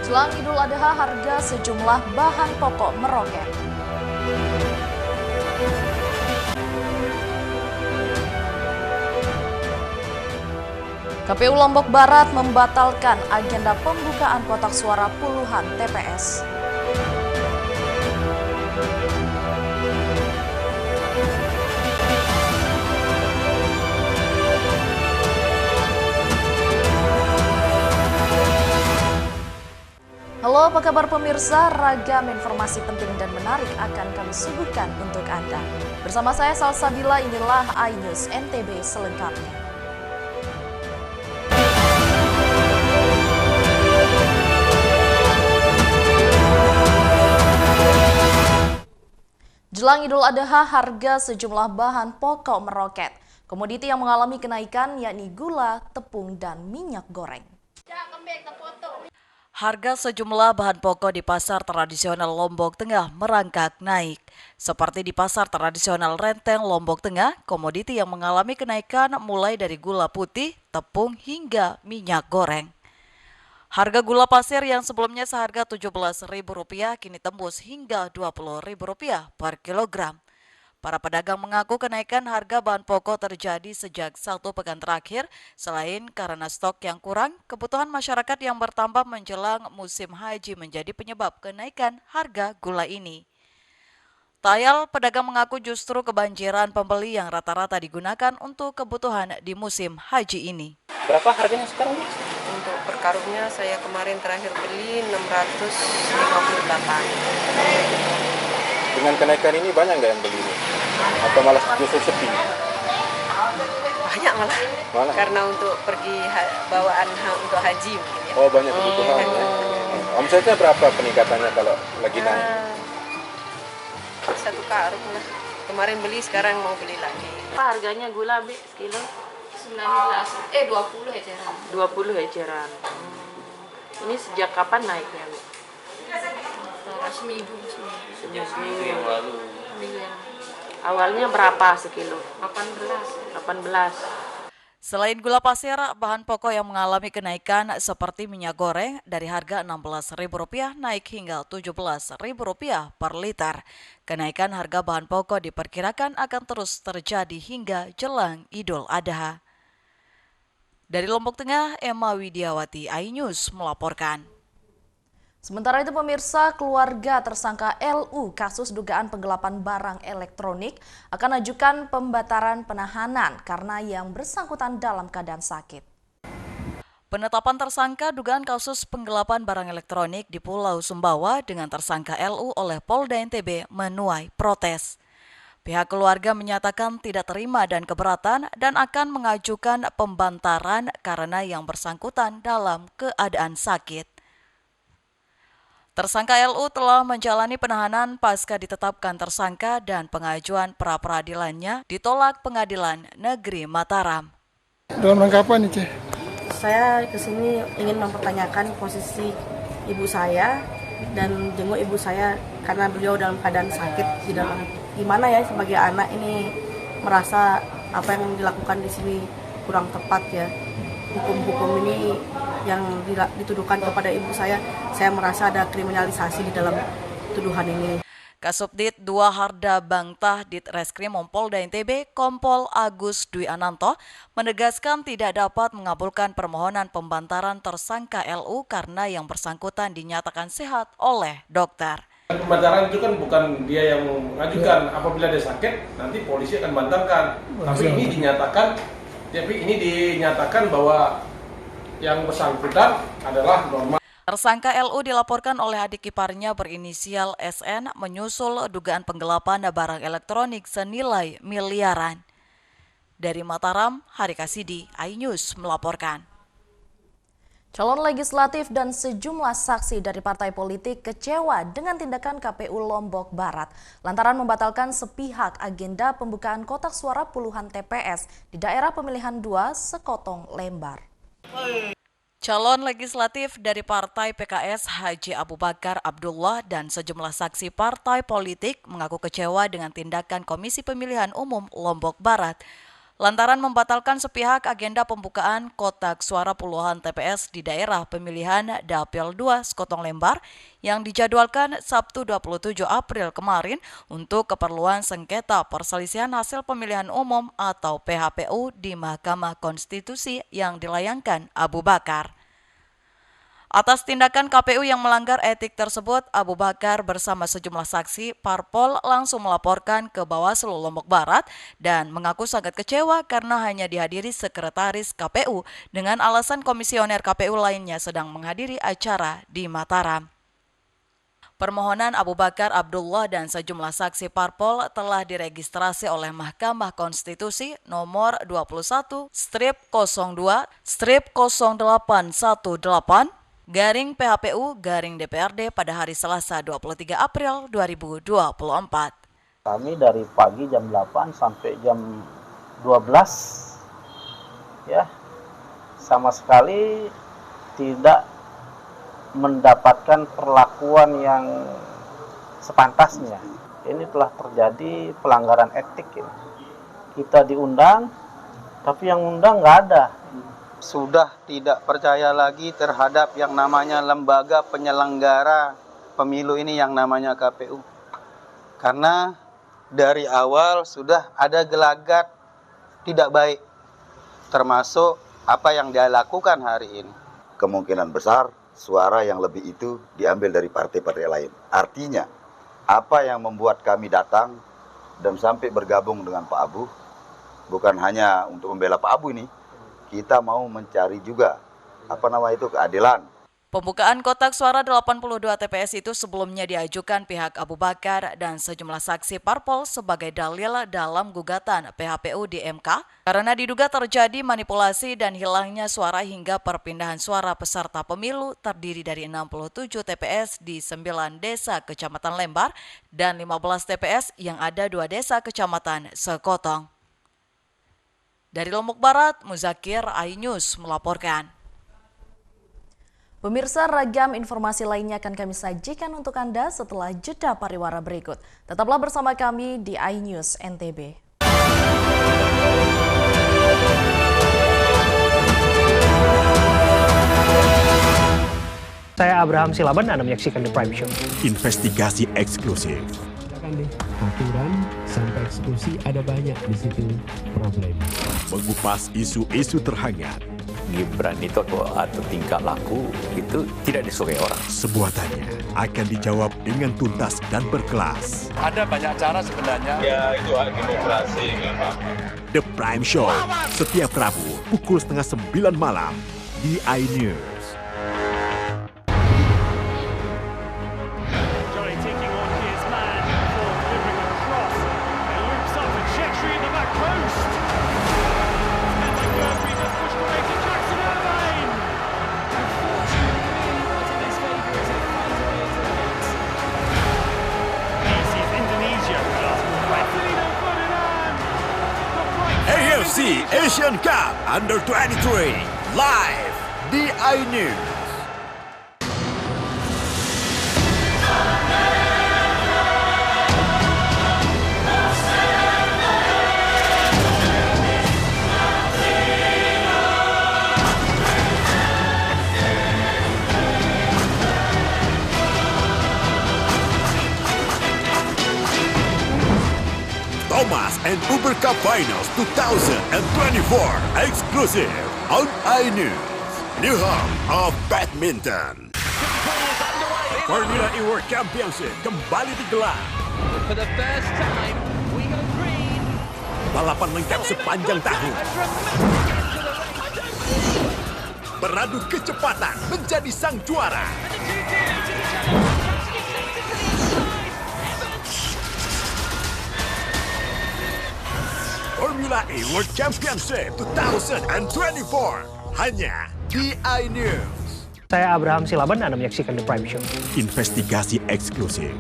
Jelang Idul Adha, harga sejumlah bahan pokok meroket. KPU Lombok Barat membatalkan agenda pembukaan kotak suara puluhan TPS. Halo, apa kabar pemirsa? Ragam informasi penting dan menarik akan kami suguhkan untuk Anda. Bersama saya Salsabila, inilah iNews NTB selengkapnya. Jelang Idul Adha, harga sejumlah bahan pokok meroket. Komoditi yang mengalami kenaikan yakni gula, tepung, dan minyak goreng. Harga sejumlah bahan pokok di pasar tradisional Lombok Tengah merangkak naik. Seperti di pasar tradisional Renteng Lombok Tengah, komoditi yang mengalami kenaikan mulai dari gula putih, tepung, hingga minyak goreng. Harga gula pasir yang sebelumnya seharga Rp17.000 kini tembus hingga Rp20.000 per kilogram. Para pedagang mengaku kenaikan harga bahan pokok terjadi sejak 1 pekan terakhir. Selain karena stok yang kurang, kebutuhan masyarakat yang bertambah menjelang musim haji menjadi penyebab kenaikan harga gula ini. Tayal, pedagang mengaku justru kebanjiran pembeli yang rata-rata digunakan untuk kebutuhan di musim haji ini. Berapa harganya sekarang? Untuk per karungnya saya kemarin terakhir beli 658. Dengan kenaikan ini banyak nggak yang beli ini? Atau malah justru sepi? Banyak malah. Karena untuk pergi bawaan untuk haji mungkin ya. Oh, banyak kebutuhan ya. Omsetnya berapa peningkatannya kalau lagi naik? 1 karung lah. Kemarin beli, sekarang mau beli lagi. Apa harganya gula, Bi, sekilo? 20 eceran. 20 eceran. Ini sejak kapan naiknya, Bu? Seminggu. Seminggu yang lalu. Awalnya berapa sekilo? 18. Selain gula pasir, bahan pokok yang mengalami kenaikan seperti minyak goreng dari harga Rp16.000 naik hingga Rp17.000 per liter. Kenaikan harga bahan pokok diperkirakan akan terus terjadi hingga jelang Idul Adha. Dari Lombok Tengah, Emma Widiawati, iNews melaporkan. Sementara itu pemirsa, keluarga tersangka LU kasus dugaan penggelapan barang elektronik akan ajukan pembatalan penahanan karena yang bersangkutan dalam keadaan sakit. Penetapan tersangka dugaan kasus penggelapan barang elektronik di Pulau Sumbawa dengan tersangka LU oleh Polda NTB menuai protes. Pihak keluarga menyatakan tidak terima dan keberatan dan akan mengajukan pembantaran karena yang bersangkutan dalam keadaan sakit. Tersangka LU telah menjalani penahanan pasca ditetapkan tersangka dan pengajuan pra-peradilannya ditolak Pengadilan Negeri Mataram. Dalam rangka apa nih, Ceh? Saya kesini ingin mempertanyakan posisi ibu saya dan jenguk ibu saya karena beliau dalam keadaan sakit di dalam. Gimana ya sebagai anak ini merasa apa yang dilakukan di sini kurang tepat ya. Hukum-hukum ini yang dituduhkan kepada ibu saya merasa ada kriminalisasi di dalam tuduhan ini. Kasubdit 2 Harda Bangtah Ditreskrim Polda NTB, Kompol Agus Dwi Ananto, menegaskan tidak dapat mengabulkan permohonan pembantaran tersangka LU karena yang bersangkutan dinyatakan sehat oleh dokter. Pembantaran itu kan bukan dia yang mengajukan, apabila dia sakit nanti polisi akan bantarkan. Tapi ini dinyatakan bahwa yang bersangkutan adalah normal. Tersangka LU dilaporkan oleh adik iparnya berinisial SN menyusul dugaan penggelapan barang elektronik senilai miliaran. Dari Mataram, Hari Kasidi, iNews melaporkan. Calon legislatif dan sejumlah saksi dari partai politik kecewa dengan tindakan KPU Lombok Barat lantaran membatalkan sepihak agenda pembukaan kotak suara puluhan TPS di daerah pemilihan 2 Sekotong Lembar. Calon legislatif dari Partai PKS Haji Abu Bakar Abdullah dan sejumlah saksi partai politik mengaku kecewa dengan tindakan Komisi Pemilihan Umum Lombok Barat lantaran membatalkan sepihak agenda pembukaan kotak suara puluhan TPS di daerah pemilihan Dapil 2 Sekotong Lembar yang dijadwalkan Sabtu 27 April kemarin untuk keperluan sengketa perselisihan hasil pemilihan umum atau PHPU di Mahkamah Konstitusi yang dilayangkan Abu Bakar. Atas tindakan KPU yang melanggar etik tersebut, Abu Bakar bersama sejumlah saksi parpol langsung melaporkan ke Bawaslu Lombok Barat dan mengaku sangat kecewa karena hanya dihadiri sekretaris KPU dengan alasan komisioner KPU lainnya sedang menghadiri acara di Mataram. Permohonan Abu Bakar Abdullah dan sejumlah saksi parpol telah diregistrasi oleh Mahkamah Konstitusi nomor 21/02/0818 garing PHPU garing DPRD pada hari Selasa 23 April 2024. Kami dari pagi jam 8 sampai jam 12 ya sama sekali tidak mendapatkan perlakuan yang sepantasnya. Ini telah terjadi pelanggaran etik ini. Kita diundang tapi yang undang nggak ada. Sudah tidak percaya lagi terhadap yang namanya lembaga penyelenggara pemilu ini yang namanya KPU. Karena dari awal sudah ada gelagat tidak baik, termasuk apa yang dia lakukan hari ini. Kemungkinan besar suara yang lebih itu diambil dari partai-partai lain. Artinya, apa yang membuat kami datang dan sampai bergabung dengan Pak Abu, bukan hanya untuk membela Pak Abu ini, kita mau mencari juga keadilan. Pembukaan kotak suara 82 TPS itu sebelumnya diajukan pihak Abu Bakar dan sejumlah saksi parpol sebagai dalil dalam gugatan PHPU di MK karena diduga terjadi manipulasi dan hilangnya suara hingga perpindahan suara peserta pemilu terdiri dari 67 TPS di 9 desa Kecamatan Lembar dan 15 TPS yang ada 2 desa Kecamatan Sekotong. Dari Lombok Barat, Muzakir, iNews melaporkan. Pemirsa, ragam informasi lainnya akan kami sajikan untuk Anda setelah jeda pariwara berikut. Tetaplah bersama kami di iNews NTB. Saya Abraham Silaban, Anda menyaksikan The Prime Show. Investigasi eksklusif. Aturan sampai eksekusi ada banyak di situ problem. Mengupas isu-isu terhangat. Gibran itu atau tingkah laku itu tidak disukai orang. Sebuah tanya akan dijawab dengan tuntas dan berkelas. Ada banyak cara sebenarnya. Ya itu hak demokrasi. The Prime Show setiap Rabu pukul 8:30 malam di iNews. AFC Asian Cup Under 23 live di iNews. Thomas and Uber Cup Finals 2024 exclusive on iNews, new home of badminton. Formula E World Championship kembali digelar. For the first time, we go green. Balapan lengkap sepanjang tahun. Beradu kecepatan menjadi sang juara. Formula E World Championship 2024 hanya di iNews. Saya Abraham Silaban, Anda menyaksikan The Prime Show. Investigasi eksklusif.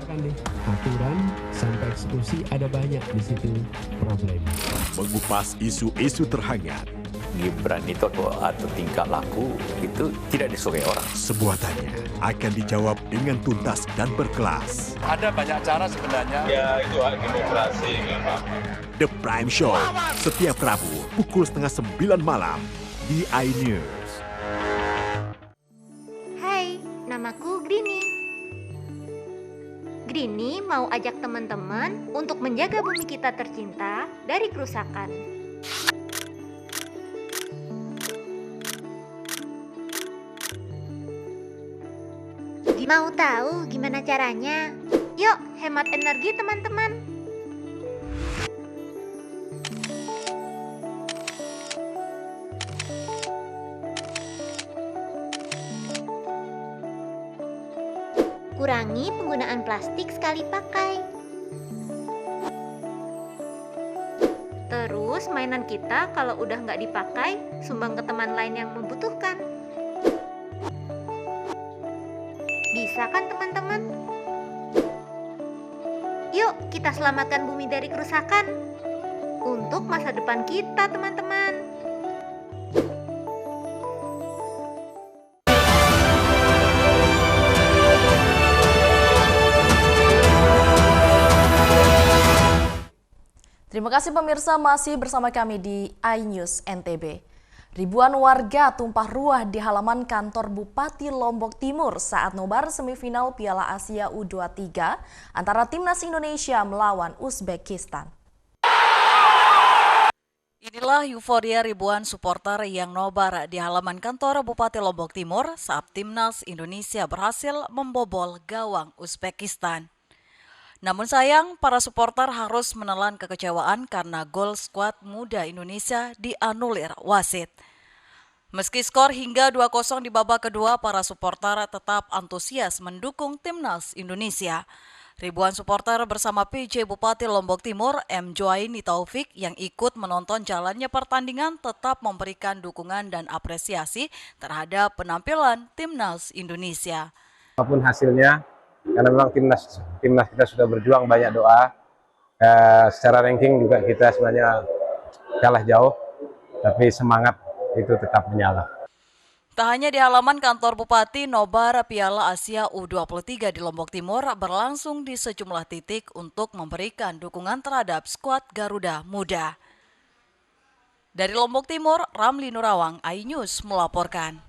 Aturan sampai eksekusi ada banyak di situ problem. Mengupas isu-isu terhangat. Gibran itu atau tingkah laku itu tidak disukai orang. Sebuah tanya akan dijawab dengan tuntas dan berkelas. Ada banyak cara sebenarnya. Ya, itu hak demokrasi. The Prime Show, setiap Rabu pukul 8:30 malam di iNews. Hai, namaku Grini. Grini mau ajak teman-teman untuk menjaga bumi kita tercinta dari kerusakan. Mau tahu gimana caranya? Yuk, hemat energi teman-teman. Kurangi penggunaan plastik sekali pakai. Terus mainan kita kalau udah nggak dipakai, sumbang ke teman lain yang membutuhkan. Bisa kan teman-teman? Yuk kita selamatkan bumi dari kerusakan. Untuk masa depan kita teman-teman. Terima kasih pemirsa masih bersama kami di iNews NTB. Ribuan warga tumpah ruah di halaman kantor Bupati Lombok Timur saat nobar semifinal Piala Asia U23 antara Timnas Indonesia melawan Uzbekistan. Inilah euforia ribuan supporter yang nobar di halaman kantor Bupati Lombok Timur saat Timnas Indonesia berhasil membobol gawang Uzbekistan. Namun sayang, para supporter harus menelan kekecewaan karena gol skuad muda Indonesia dianulir wasit. Meski skor hingga 2-0 di babak kedua, para supporter tetap antusias mendukung Timnas Indonesia. Ribuan supporter bersama PJ Bupati Lombok Timur, M. Joaini Taufik, yang ikut menonton jalannya pertandingan tetap memberikan dukungan dan apresiasi terhadap penampilan Timnas Indonesia. Apapun hasilnya, karena memang timnas kita sudah berjuang, banyak doa. Secara ranking juga kita sebenarnya kalah jauh, tapi semangat itu tetap menyala. Tak hanya di halaman kantor Bupati, nobar Piala Asia U23 di Lombok Timur berlangsung di sejumlah titik untuk memberikan dukungan terhadap skuad Garuda Muda. Dari Lombok Timur, Ramli Nurawang, iNews melaporkan.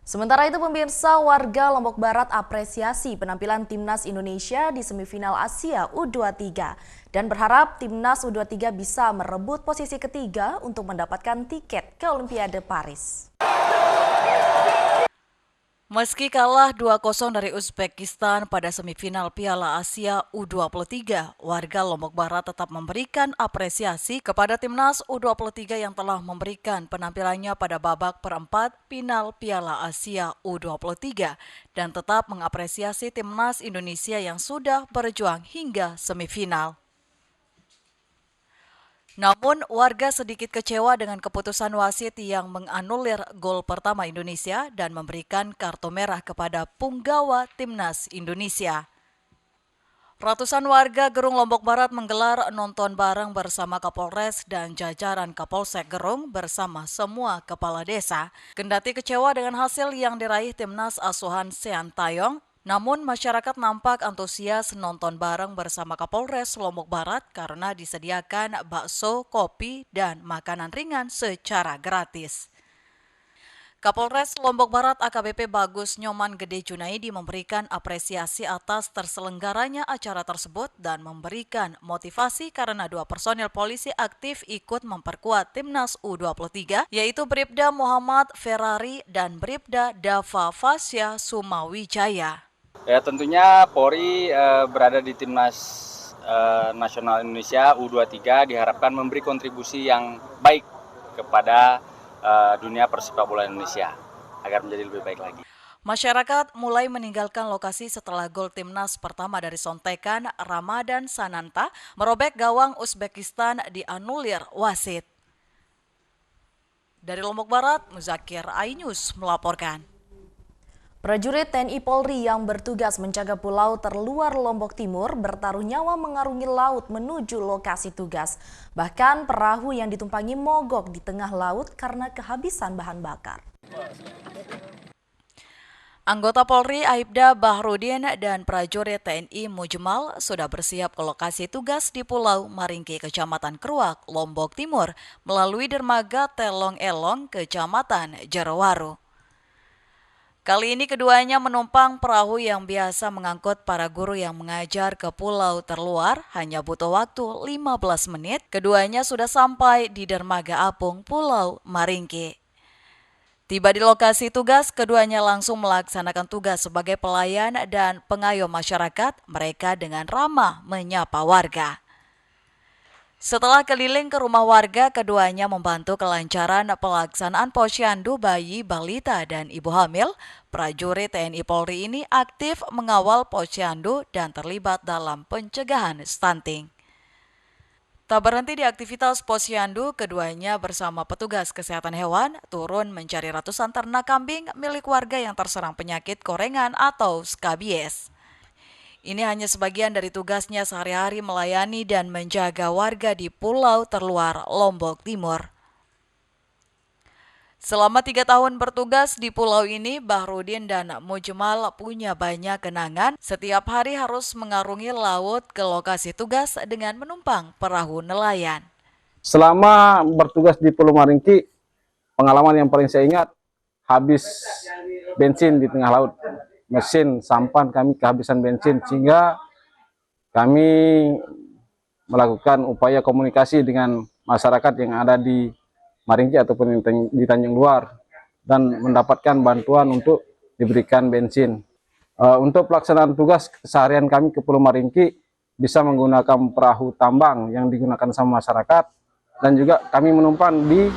Sementara itu pemirsa, warga Lombok Barat apresiasi penampilan Timnas Indonesia di semifinal Asia U23 dan berharap Timnas U23 bisa merebut posisi ketiga untuk mendapatkan tiket ke Olimpiade Paris. Meski kalah 2-0 dari Uzbekistan pada semifinal Piala Asia U23, warga Lombok Barat tetap memberikan apresiasi kepada Timnas U23 yang telah memberikan penampilannya pada babak perempat final Piala Asia U23 dan tetap mengapresiasi Timnas Indonesia yang sudah berjuang hingga semifinal. Namun, warga sedikit kecewa dengan keputusan wasit yang menganulir gol pertama Indonesia dan memberikan kartu merah kepada punggawa Timnas Indonesia. Ratusan warga Gerung Lombok Barat menggelar nonton bareng bersama Kapolres dan jajaran Kapolsek Gerung bersama semua kepala desa. Kendati kecewa dengan hasil yang diraih Timnas asuhan Sean Tayong, namun masyarakat nampak antusias nonton bareng bersama Kapolres Lombok Barat karena disediakan bakso, kopi, dan makanan ringan secara gratis. Kapolres Lombok Barat AKBP Bagus Nyoman Gede Junaidi memberikan apresiasi atas terselenggaranya acara tersebut dan memberikan motivasi karena 2 personil polisi aktif ikut memperkuat Timnas U23, yaitu Bribda Muhammad Ferrari dan Bribda Dava Fasya Sumawijaya. Ya, tentunya Polri berada di Timnas Nasional Indonesia U23 diharapkan memberi kontribusi yang baik kepada dunia persepak bola Indonesia agar menjadi lebih baik lagi. Masyarakat mulai meninggalkan lokasi setelah gol Timnas pertama dari sontekan Ramadan Sananta merobek gawang Uzbekistan dianulir wasit. Dari Lombok Barat, Muzakir, iNews melaporkan. Prajurit TNI Polri yang bertugas menjaga pulau terluar Lombok Timur bertaruh nyawa mengarungi laut menuju lokasi tugas. Bahkan perahu yang ditumpangi mogok di tengah laut karena kehabisan bahan bakar. Anggota Polri Aibda Bahrudin dan prajurit TNI Mujmal sudah bersiap ke lokasi tugas di Pulau Maringki, Kecamatan Keruak, Lombok Timur, melalui dermaga Telong Elong, Kecamatan Jerowaru. Kali ini keduanya menumpang perahu yang biasa mengangkut para guru yang mengajar ke pulau terluar, hanya butuh waktu 15 menit. Keduanya sudah sampai di dermaga apung Pulau Maringki. Tiba di lokasi tugas, keduanya langsung melaksanakan tugas sebagai pelayan dan pengayom masyarakat. Mereka dengan ramah menyapa warga. Setelah keliling ke rumah warga, keduanya membantu kelancaran pelaksanaan posyandu bayi, balita, dan ibu hamil. Prajurit TNI Polri ini aktif mengawal posyandu dan terlibat dalam pencegahan stunting. Tak berhenti di aktivitas posyandu, keduanya bersama petugas kesehatan hewan turun mencari ratusan ternak kambing milik warga yang terserang penyakit korengan atau skabies. Ini hanya sebagian dari tugasnya sehari-hari melayani dan menjaga warga di pulau terluar Lombok Timur. Selama 3 tahun bertugas di pulau ini, Bahrudin dan Mujmal punya banyak kenangan. Setiap hari harus mengarungi laut ke lokasi tugas dengan menumpang perahu nelayan. Selama bertugas di Pulau Maringki, pengalaman yang paling saya ingat, habis bensin di tengah laut. Mesin sampan kami kehabisan bensin, sehingga kami melakukan upaya komunikasi dengan masyarakat yang ada di Maringki ataupun di Tanjung Luar dan mendapatkan bantuan untuk diberikan bensin. Untuk pelaksanaan tugas seharian kami ke Pulau Maringki bisa menggunakan perahu tambang yang digunakan sama masyarakat, dan juga kami menumpang di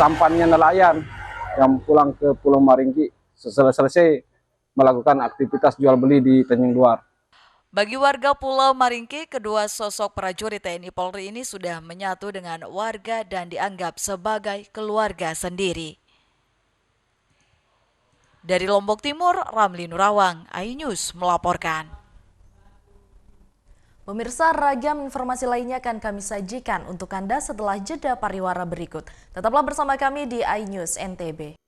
sampannya nelayan yang pulang ke Pulau Maringki selesai melakukan aktivitas jual beli di Tanjung Luar. Bagi warga Pulau Maringki, kedua sosok prajurit TNI Polri ini sudah menyatu dengan warga dan dianggap sebagai keluarga sendiri. Dari Lombok Timur, Ramli Nurawang, iNews melaporkan. Pemirsa, ragam informasi lainnya akan kami sajikan untuk Anda setelah jeda pariwara berikut. Tetaplah bersama kami di iNews NTB.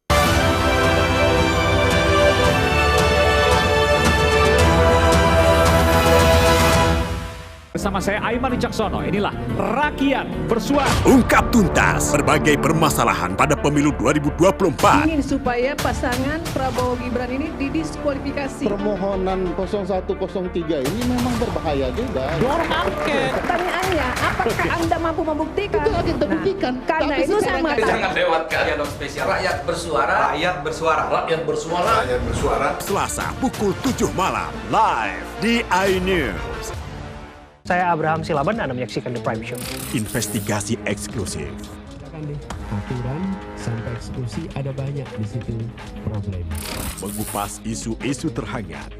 Bersama saya Aiman Wicaksono, inilah Rakyat Bersuara. Ungkap tuntas berbagai permasalahan pada pemilu 2024. Ingin supaya pasangan Prabowo Gibran ini didiskualifikasi. Permohonan 0103 ini memang berbahaya juga. Dorong angket. Pertanyaannya, apakah Anda mampu membuktikan? Itu akan terbuktikan. Karena itu saya mengatakan. Jangan lewat kalian dong spesial. Rakyat bersuara. Rakyat bersuara. Rakyat bersuara. Rakyat bersuara. Selasa pukul 7 malam, live di iNews. Saya Abraham Silaban, Anda menyaksikan The Prime Show. Investigasi eksklusif. Aturan sampai eksekusi ada banyak di situ problem. Mengupas isu-isu terhangat.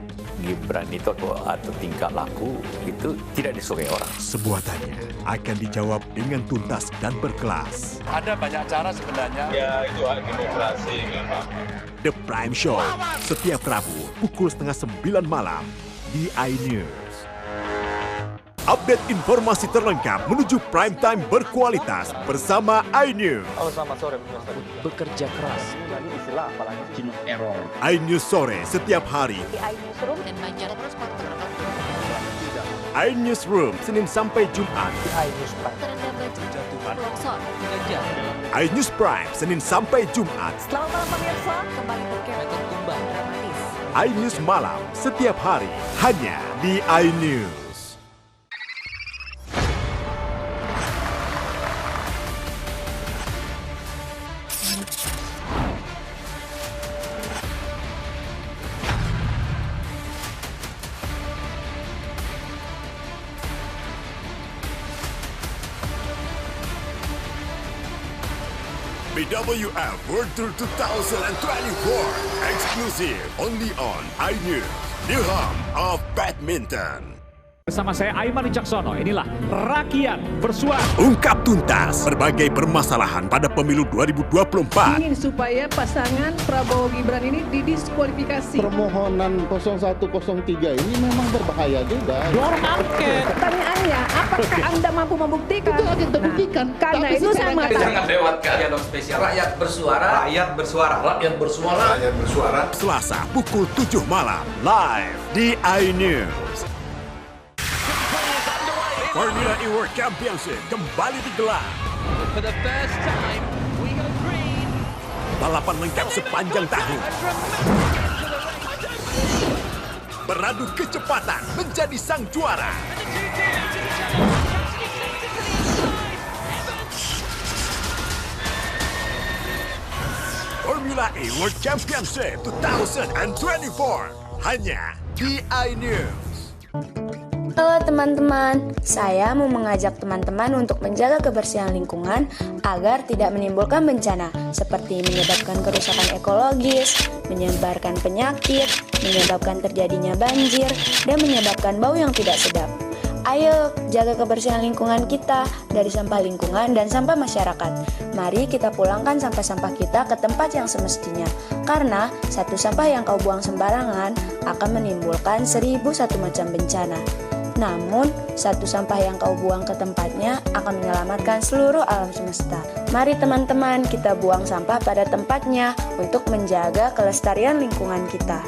Gibran itu atau tingkah laku itu tidak disukai orang. Sebuah tanya akan dijawab dengan tuntas dan berkelas. Ada banyak cara sebenarnya. Ya, itu hak demokrasi memang. The Prime Show, setiap Rabu pukul 8:30 malam di iNews. Update informasi terlengkap menuju prime time berkualitas bersama iNews. Halo, selamat sore. Bekerja keras. Istilah apalagi human error. iNews sore setiap hari. Di iNewsroom dan Banjarnegara. iNewsroom Senin sampai Jumat. iNews Prime. Terendam longsor. iNews Prime Senin sampai Jumat. Selamat malam pemirsa, kembali berkembang dramatis. iNews malam setiap hari hanya di iNews. BWF World Tour 2024 exclusive only on iNews, the home of badminton. Bersama saya Aiman Wicaksono, inilah Rakyat Bersuara. Ungkap tuntas berbagai permasalahan pada pemilu 2024. Ingin supaya pasangan Prabowo Gibran ini didiskualifikasi. Permohonan 0103 ini memang berbahaya juga. Dorong angket. Pertanyaannya, apakah Anda mampu membuktikan? Itu akan terbuktikan. Karena itu saya mengatakan. Jangan lewatkan dialog spesial rakyat bersuara. Rakyat bersuara. Rakyat bersuara. Rakyat bersuara. Selasa pukul 7 malam live di iNews. Formula E World Championship kembali digelar. For the first time, we go green. Balapan lengkap sepanjang tahun. Beradu kecepatan menjadi sang juara. Formula E World Championship 2024 hanya di iNews. Halo teman-teman, saya mau mengajak teman-teman untuk menjaga kebersihan lingkungan agar tidak menimbulkan bencana seperti menyebabkan kerusakan ekologis, menyebarkan penyakit, menyebabkan terjadinya banjir, dan menyebabkan bau yang tidak sedap. Ayo jaga kebersihan lingkungan kita dari sampah lingkungan dan sampah masyarakat. Mari kita pulangkan sampah-sampah kita ke tempat yang semestinya. Karena satu sampah yang kau buang sembarangan akan menimbulkan 1001 macam bencana. Namun, satu sampah yang kau buang ke tempatnya akan menyelamatkan seluruh alam semesta. Mari teman-teman kita buang sampah pada tempatnya untuk menjaga kelestarian lingkungan kita.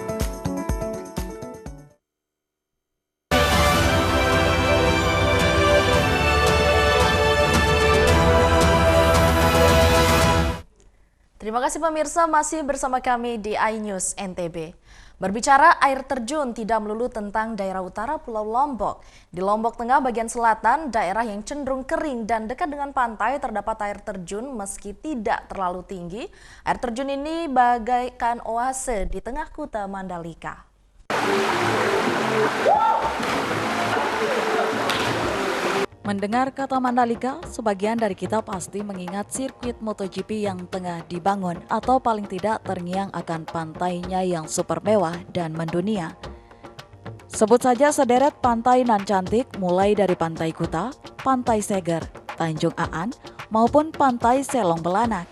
Terima kasih pemirsa, masih bersama kami di iNews NTB. Berbicara air terjun tidak melulu tentang daerah utara Pulau Lombok. Di Lombok Tengah bagian selatan, daerah yang cenderung kering dan dekat dengan pantai terdapat air terjun meski tidak terlalu tinggi. Air terjun ini bagaikan oase di tengah kota Mandalika. Mendengar kata Mandalika, sebagian dari kita pasti mengingat sirkuit MotoGP yang tengah dibangun atau paling tidak terngiang akan pantainya yang super mewah dan mendunia. Sebut saja sederet pantai nan cantik mulai dari Pantai Kuta, Pantai Seger, Tanjung Aan, maupun Pantai Selong Belanak.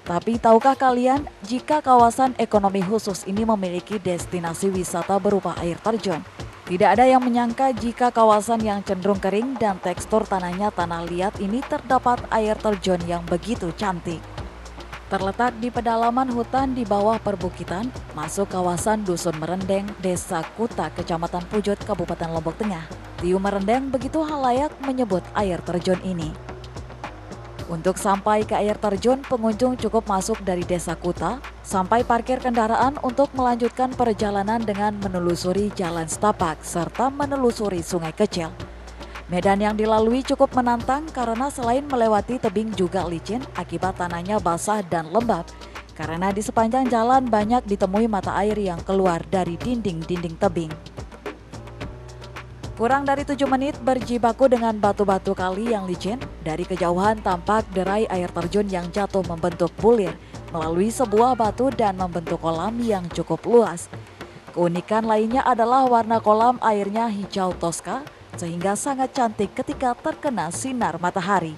Tapi tahukah kalian jika kawasan ekonomi khusus ini memiliki destinasi wisata berupa air terjun? Tidak ada yang menyangka jika kawasan yang cenderung kering dan tekstur tanahnya tanah liat ini terdapat air terjun yang begitu cantik. Terletak di pedalaman hutan di bawah perbukitan, masuk kawasan Dusun Merendeng, Desa Kuta, Kecamatan Pujut, Kabupaten Lombok Tengah. Tiu Merendeng begitu halayak menyebut air terjun ini. Untuk sampai ke air terjun, pengunjung cukup masuk dari Desa Kuta, sampai parkir kendaraan untuk melanjutkan perjalanan dengan menelusuri jalan setapak, serta menelusuri sungai kecil. Medan yang dilalui cukup menantang karena selain melewati tebing juga licin akibat tanahnya basah dan lembab, karena di sepanjang jalan banyak ditemui mata air yang keluar dari dinding-dinding tebing. Kurang dari 7 menit berjibaku dengan batu-batu kali yang licin, dari kejauhan tampak derai air terjun yang jatuh membentuk bulir melalui sebuah batu dan membentuk kolam yang cukup luas. Keunikan lainnya adalah warna kolam airnya hijau toska, sehingga sangat cantik ketika terkena sinar matahari.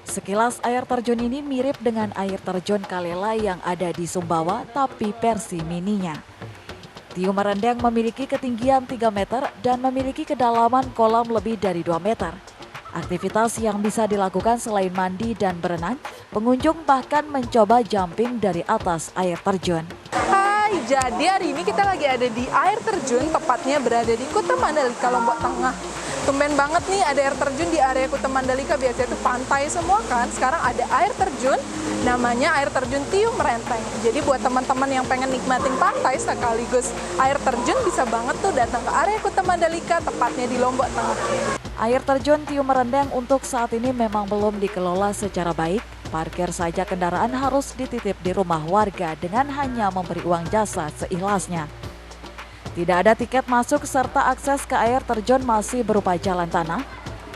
Sekilas air terjun ini mirip dengan air terjun Kalela yang ada di Sumbawa, tapi versi mininya. Tiu Merendeng memiliki ketinggian 3 meter dan memiliki kedalaman kolam lebih dari 2 meter. Aktivitas yang bisa dilakukan selain mandi dan berenang, pengunjung bahkan mencoba jumping dari atas air terjun. Hai, jadi hari ini kita lagi ada di air terjun, tepatnya berada di Kuta Mandalika, Lombok Tengah. Tumben banget nih ada air terjun di area Kuta Mandalika, biasanya itu pantai semua kan. Sekarang ada air terjun, namanya air terjun Tiu Merendeng. Jadi buat teman-teman yang pengen nikmatin pantai sekaligus air terjun, bisa banget tuh datang ke area Kuta Mandalika, tepatnya di Lombok Tengah. Air terjun Tiu Merendeng untuk saat ini memang belum dikelola secara baik. Parkir saja kendaraan harus dititip di rumah warga dengan hanya memberi uang jasa seikhlasnya. Tidak ada tiket masuk serta akses ke air terjun masih berupa jalan tanah.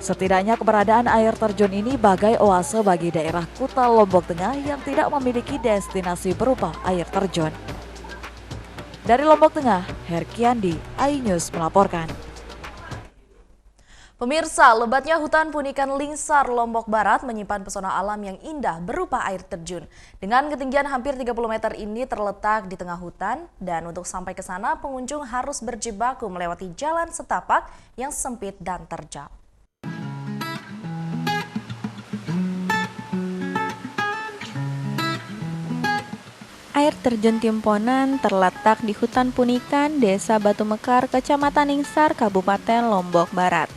Setidaknya keberadaan air terjun ini bagai oase bagi daerah Kuta Lombok Tengah yang tidak memiliki destinasi berupa air terjun. Dari Lombok Tengah, Herkiandi, iNews melaporkan. Pemirsa, lebatnya hutan Punikan Lingsar, Lombok Barat menyimpan pesona alam yang indah berupa air terjun. Dengan ketinggian hampir 30 meter ini terletak di tengah hutan dan untuk sampai ke sana pengunjung harus berjibaku melewati jalan setapak yang sempit dan terjal. Air terjun Timponan terletak di hutan Punikan, Desa Batu Mekar, Kecamatan Lingsar, Kabupaten Lombok Barat.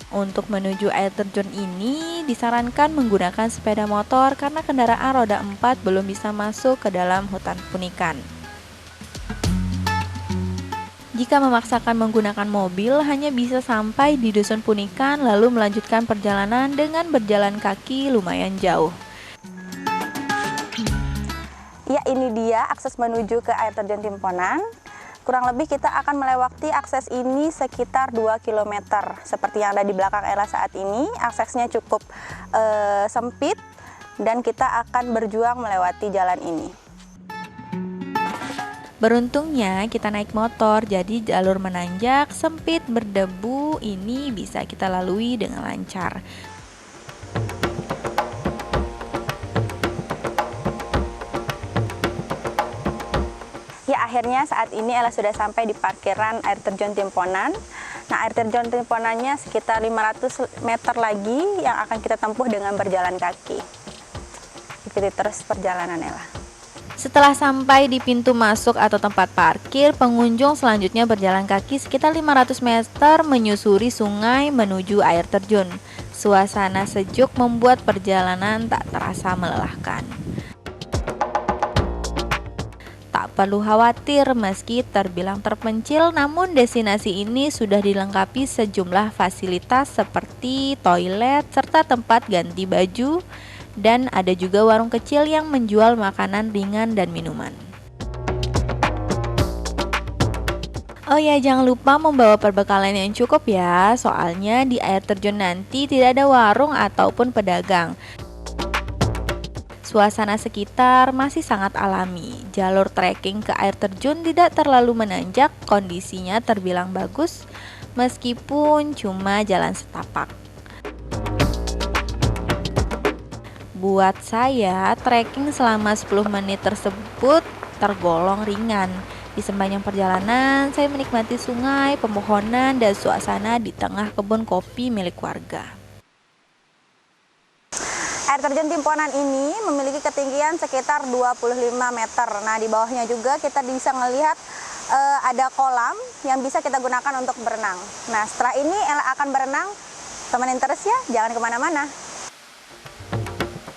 Untuk menuju air terjun ini disarankan menggunakan sepeda motor karena kendaraan roda 4 belum bisa masuk ke dalam hutan Punikan. Jika memaksakan menggunakan mobil, hanya bisa sampai di Dusun Punikan lalu melanjutkan perjalanan dengan berjalan kaki lumayan jauh. Ya, ini dia akses menuju ke air terjun Timponan. Kurang lebih kita akan melewati akses ini sekitar 2 km. Seperti yang ada di belakang Ella saat ini, aksesnya cukup sempit dan kita akan berjuang melewati jalan ini. Beruntungnya kita naik motor, jadi jalur menanjak, sempit, berdebu ini bisa kita lalui dengan lancar. Ya, akhirnya saat ini Ella sudah sampai di parkiran air terjun Timponan. Nah, air terjun Timponannya sekitar 500 meter lagi yang akan kita tempuh dengan berjalan kaki. Ikuti terus perjalanan Ella. Setelah sampai di pintu masuk atau tempat parkir, pengunjung selanjutnya berjalan kaki sekitar 500 meter menyusuri sungai menuju air terjun. Suasana sejuk membuat perjalanan tak terasa melelahkan. Tak perlu khawatir meski terbilang terpencil, namun destinasi ini sudah dilengkapi sejumlah fasilitas seperti toilet serta tempat ganti baju, dan ada juga warung kecil yang menjual makanan ringan dan minuman. Oh ya, jangan lupa membawa perbekalan yang cukup ya, soalnya di air terjun nanti tidak ada warung ataupun pedagang. Suasana sekitar masih sangat alami. Jalur trekking ke air terjun tidak terlalu menanjak, kondisinya terbilang bagus meskipun cuma jalan setapak. Buat saya, trekking selama 10 menit tersebut tergolong ringan. Di sepanjang perjalanan, saya menikmati sungai, pepohonan, dan suasana di tengah kebun kopi milik warga. Air terjun Timponan ini memiliki ketinggian sekitar 25 meter. Nah, di bawahnya juga kita bisa melihat ada kolam yang bisa kita gunakan untuk berenang. Nah, setelah ini Ella akan berenang. Temenin terus ya, jangan kemana-mana.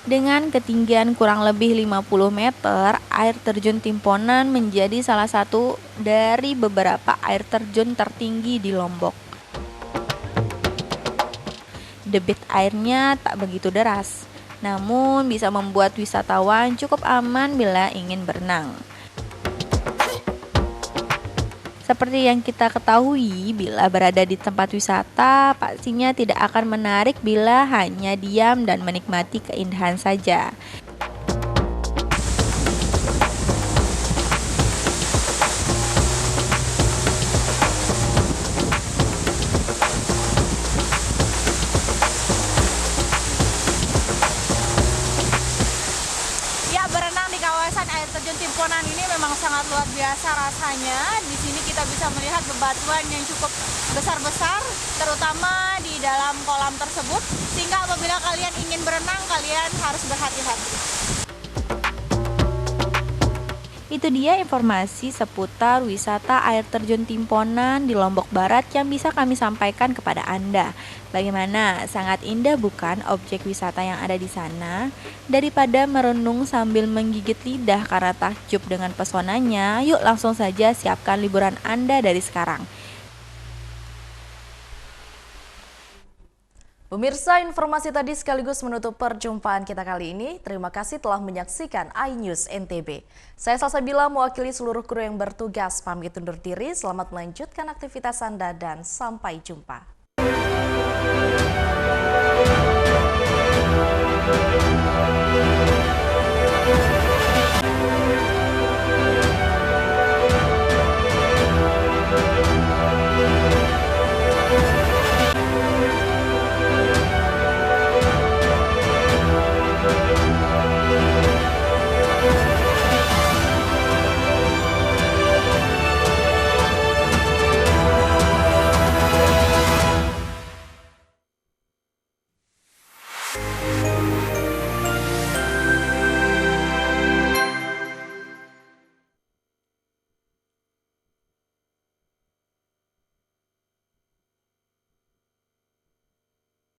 Dengan ketinggian kurang lebih 50 meter, air terjun Timponan menjadi salah satu dari beberapa air terjun tertinggi di Lombok. Debit airnya tak begitu deras, namun bisa membuat wisatawan cukup aman bila ingin berenang. Seperti yang kita ketahui, bila berada di tempat wisata, pastinya tidak akan menarik bila hanya diam dan menikmati keindahan saja. Timponan ini memang sangat luar biasa rasanya. Di sini kita bisa melihat bebatuan yang cukup besar-besar, terutama di dalam kolam tersebut, sehingga apabila kalian ingin berenang, kalian harus berhati-hati. Itu dia informasi seputar wisata air terjun Timponan di Lombok Barat yang bisa kami sampaikan kepada Anda. Bagaimana? Sangat indah bukan objek wisata yang ada di sana? Daripada merenung sambil menggigit lidah karena takjub dengan pesonanya, yuk langsung saja siapkan liburan Anda dari sekarang. Pemirsa, informasi tadi sekaligus menutup perjumpaan kita kali ini. Terima kasih telah menyaksikan iNews NTB. Saya Salsabila mewakili seluruh kru yang bertugas pamit undur diri. Selamat melanjutkan aktivitas Anda dan sampai jumpa.